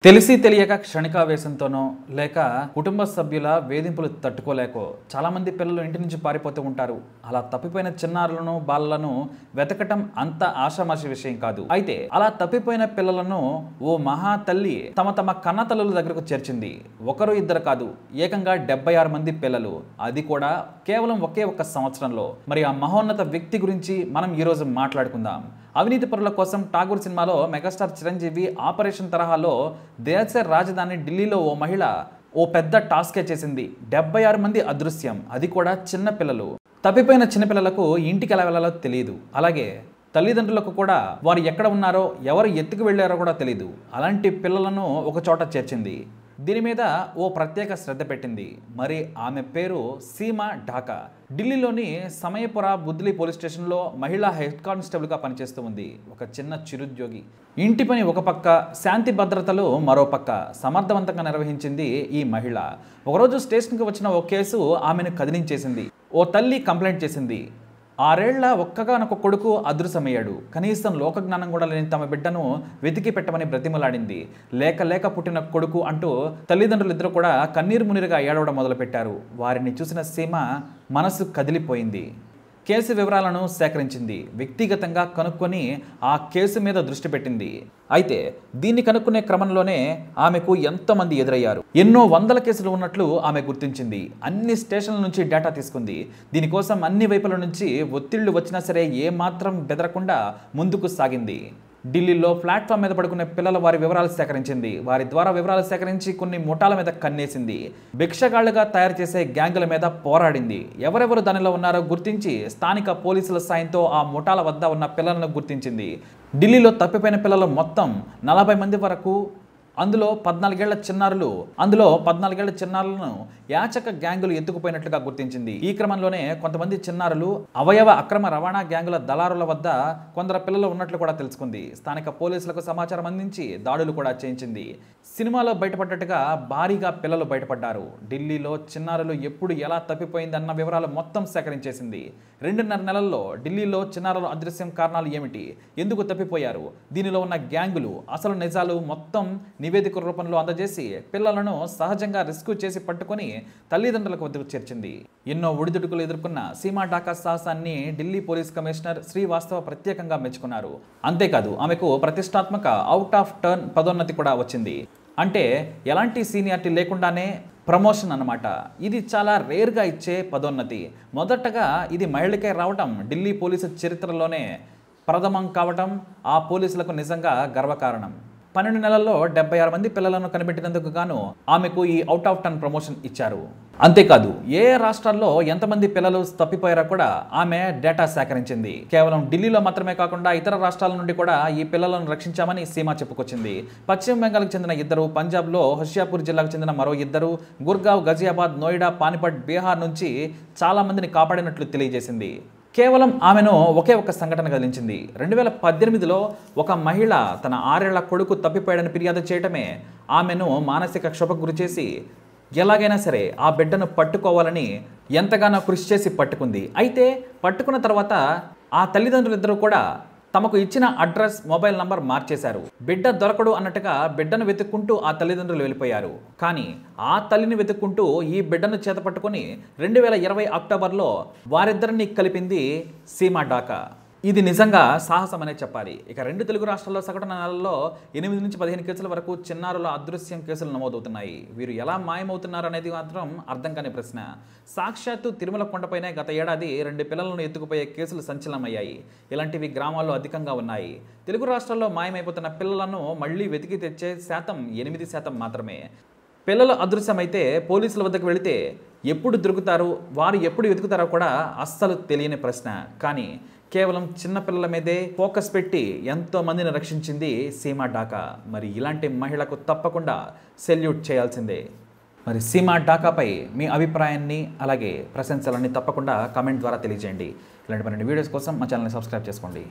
తెలిసి తెలియక క్షణికావేశంతోనో లేక కుటుంబ సభ్యుల వేధింపులు తట్టుకోలేకో చాలామంది పిల్లలు ఇంటి నుంచి పారిపోతూ ఉంటారు. అలా తప్పిపోయిన చిన్నారులను బాలలను వెతకటం అంత ఆషామాషి విషయం కాదు. అయితే అలా తప్పిపోయిన పిల్లలను ఓ మహా తల్లి తమ కన్న తల్లుల దగ్గరకు చేర్చింది. ఒకరు ఇద్దరు కాదు, ఏకంగా 76 మంది పిల్లలు, అది కూడా కేవలం ఒకే ఒక్క సంవత్సరంలో. మరి ఆ మహోన్నత వ్యక్తి గురించి మనం ఈరోజు మాట్లాడుకుందాం. అవినీతి పరుల కోసం ఠాగూర్ సినిమాలో మెగాస్టార్ చిరంజీవి ఆపరేషన్ తరహాలో దేశ రాజధాని ఢిల్లీలో ఓ మహిళ ఓ పెద్ద టాస్కే చేసింది. 76 మంది అదృశ్యం, అది కూడా చిన్న పిల్లలు. తప్పిపోయిన చిన్నపిల్లలకు ఇంటికి ఎలా వెళ్ళాలో తెలియదు. అలాగే తల్లిదండ్రులకు కూడా వారు ఎక్కడ ఉన్నారో ఎవరు ఎత్తుకు వెళ్ళారో కూడా తెలియదు. అలాంటి పిల్లలను ఒక చోట చేర్చింది. దీని మీద ఓ ప్రత్యేక శ్రద్ధ పెట్టింది. మరి ఆమె పేరు సీమా ఢాకా. ఢిల్లీలోని సమయపుర బుద్లీ పోలీస్ స్టేషన్లో మహిళా హెడ్ కానిస్టేబుల్గా పనిచేస్తూ ఉంది. ఒక చిన్న చిరుద్యోగి. ఇంటి పని ఒక పక్క, శాంతి భద్రతలు మరో పక్క సమర్థవంతంగా నిర్వహించింది ఈ మహిళ. ఒకరోజు స్టేషన్కి వచ్చిన ఓ కేసు ఆమెను కదిలించేసింది. ఓ తల్లి కంప్లైంట్ చేసింది. 6 ఏళ్ల ఒక్కగానొక కొడుకు అదృశ్యమయ్యాడు. కనీసం లోకజ్ఞానం కూడా లేని తమ బిడ్డను వెతికి పెట్టమని బ్రతిమలాడింది. లేక పుట్టిన కొడుకు అంటూ తల్లిదండ్రులు ఇద్దరు కూడా కన్నీరు మున్నీరుగా ఏడవడం మొదలుపెట్టారు. వారిని చూసిన సీమ మనసు కదిలిపోయింది. కేసు వివరాలను సేకరించింది. వ్యక్తిగతంగా కనుక్కొని ఆ కేసు మీద దృష్టి పెట్టింది. అయితే దీన్ని కనుక్కునే క్రమంలోనే ఆమెకు ఎంతోమంది ఎదురయ్యారు. ఎన్నో వందల కేసులు ఉన్నట్లు ఆమె గుర్తించింది. అన్ని స్టేషన్ల నుంచి డేటా తీసుకుంది. దీనికోసం అన్ని వైపుల నుంచి ఒత్తిళ్లు వచ్చినా సరే ఏమాత్రం బెదరకుండా ముందుకు సాగింది. ఢిల్లీలో ప్లాట్ఫామ్ మీద పడుకునే పిల్లల వారి వివరాలు సేకరించింది. వారి ద్వారా వివరాలు సేకరించి కొన్ని ముఠాల మీద కన్నేసింది. భిక్షగాళ్లుగా తయారు చేసే గ్యాంగుల మీద పోరాడింది. ఎవరెవరు దానిలో ఉన్నారో గుర్తించి స్థానిక పోలీసుల సాయంతో ఆ ముఠాల వద్ద ఉన్న పిల్లలను గుర్తించింది. ఢిల్లీలో తప్పిపోయిన పిల్లలు మొత్తం 40 మంది వరకు. అందులో 14 ఏళ్ల చిన్నారులను యాచక గ్యాంగులు ఎత్తుకుపోయినట్లుగా గుర్తించింది. ఈ క్రమంలోనే కొంతమంది చిన్నారులు అవయవ అక్రమ రవాణా గ్యాంగుల దళారుల వద్ద కొందరు పిల్లలు ఉన్నట్లు కూడా తెలుసుకుంది. స్థానిక పోలీసులకు సమాచారం అందించి దాడులు కూడా చేయించింది. సినిమాలో బయటపడ్డట్టుగా భారీగా పిల్లలు బయటపడ్డారు. ఢిల్లీలో చిన్నారులు ఎప్పుడు ఎలా తప్పిపోయిందన్న వివరాలు మొత్తం సేకరించేసింది. 2.5 నెలల్లో ఢిల్లీలో చిన్నారుల అదృశ్యం కారణాలు ఏమిటి, ఎందుకు తప్పిపోయారు, దీనిలో ఉన్న గ్యాంగులు అసలు నిజాలు మొత్తం నివేదిక రూపంలో అందజేసి పిల్లలను సహజంగా రెస్క్యూ చేసి పట్టుకొని తల్లిదండ్రులకు వద్దకు చేర్చింది. ఎన్నో ఒడిదుడుకులు ఎదుర్కొన్న సీమా ఢాకా సాహసాన్ని ఢిల్లీ పోలీస్ కమిషనర్ శ్రీవాస్తవ ప్రత్యేకంగా మెచ్చుకున్నారు. అంతేకాదు ఆమెకు ప్రతిష్టాత్మక అవుట్ ఆఫ్ టర్న్ పదోన్నతి కూడా వచ్చింది. అంటే ఎలాంటి సీనియారిటీ లేకుండానే ప్రమోషన్ అన్నమాట. ఇది చాలా రేర్గా ఇచ్చే పదోన్నతి. మొదటగా ఇది మహిళకే రావటం ఢిల్లీ పోలీసు చరిత్రలోనే ప్రథమం కావటం ఆ పోలీసులకు నిజంగా గర్వకారణం. 12 నెలల్లో 76 మంది పిల్లలను కనిపెట్టినందుకు గాను ఆమెకు ఈ అవుట్ ఆఫ్ టర్న్ ప్రమోషన్ ఇచ్చారు. అంతేకాదు ఏ రాష్ట్రాల్లో ఎంతమంది పిల్లలు తప్పిపోయారో కూడా ఆమె డేటా సేకరించింది. కేవలం ఢిల్లీలో మాత్రమే కాకుండా ఇతర రాష్ట్రాల నుండి కూడా ఈ పిల్లలను రక్షించామని సీమా చెప్పుకొచ్చింది. పశ్చిమ బెంగాల్కి చెందిన 2, పంజాబ్లో హోషియాపూర్ జిల్లాకు చెందిన మరో 2, గుర్గావ్, గజియాబాద్, నోయిడా, పానిపట్, బీహార్ నుంచి చాలా మందిని కాపాడినట్లు తెలియజేసింది. కేవలం ఆమెను ఒకే ఒక్క సంఘటన కదిలించింది. 2018లో ఒక మహిళ తన 6 ఏళ్ల కొడుకు తప్పిపోయాడని ఫిర్యాదు చేయటమే ఆమెను మానసిక క్షోభకు గురిచేసి ఎలాగైనా సరే ఆ బిడ్డను పట్టుకోవాలని ఎంతగానో కృషి చేసి పట్టుకుంది. అయితే పట్టుకున్న తర్వాత ఆ తల్లిదండ్రులిద్దరూ కూడా తమకు ఇచ్చిన అడ్రస్, మొబైల్ నంబర్ మార్చేశారు. బిడ్డ దొరకడు అన్నట్టుగా బిడ్డను వెతుక్కుంటూ ఆ తల్లిదండ్రులు వెళ్ళిపోయారు. కానీ ఆ తల్లిని వెతుక్కుంటూ ఈ బిడ్డను చేతపట్టుకొని 2020 అక్టోబర్లో వారిద్దరిని కలిపింది సీమా ఢాకా. ఇది నిజంగా సాహసం అనే చెప్పాలి. ఇక 2 తెలుగు రాష్ట్రాల్లో సగటున నెలల్లో 8 నుంచి 15 కేసుల వరకు చిన్నారుల అదృశ్యం కేసులు నమోదవుతున్నాయి. వీరు ఎలా మాయమవుతున్నారు అనేది మాత్రం అర్థం కాని ప్రశ్న. సాక్షాత్తు తిరుమల కొండపైనే గత ఏడాది 2 పిల్లలను ఎత్తుకుపోయే కేసులు సంచలనమయ్యాయి. ఇలాంటివి గ్రామాల్లో అధికంగా ఉన్నాయి. తెలుగు రాష్ట్రాల్లో మాయమైపోతున్న పిల్లలను మళ్లీ వెతికి తెచ్చే శాతం 8% మాత్రమే. పిల్లలు అదృశ్యమైతే పోలీసుల వద్దకు వెళితే ఎప్పుడు దొరుకుతారు, వారు ఎప్పుడు వెతుకుతారో కూడా అస్సలు తెలియని ప్రశ్న. కానీ కేవలం చిన్న పిల్లల మీదే ఫోకస్ పెట్టి ఎంతో మందిని రక్షించింది సీమా ఢాకా. మరి ఇలాంటి మహిళకు తప్పకుండా సెల్యూట్ చేయాల్సిందే. మరి సీమా ఢాకాపై మీ అభిప్రాయాన్ని అలాగే ప్రశంసలన్నీ తప్పకుండా కామెంట్ ద్వారా తెలియజేయండి. ఇలాంటి మరిన్ని వీడియోస్ కోసం మా ఛానల్ని సబ్స్క్రైబ్ చేసుకోండి.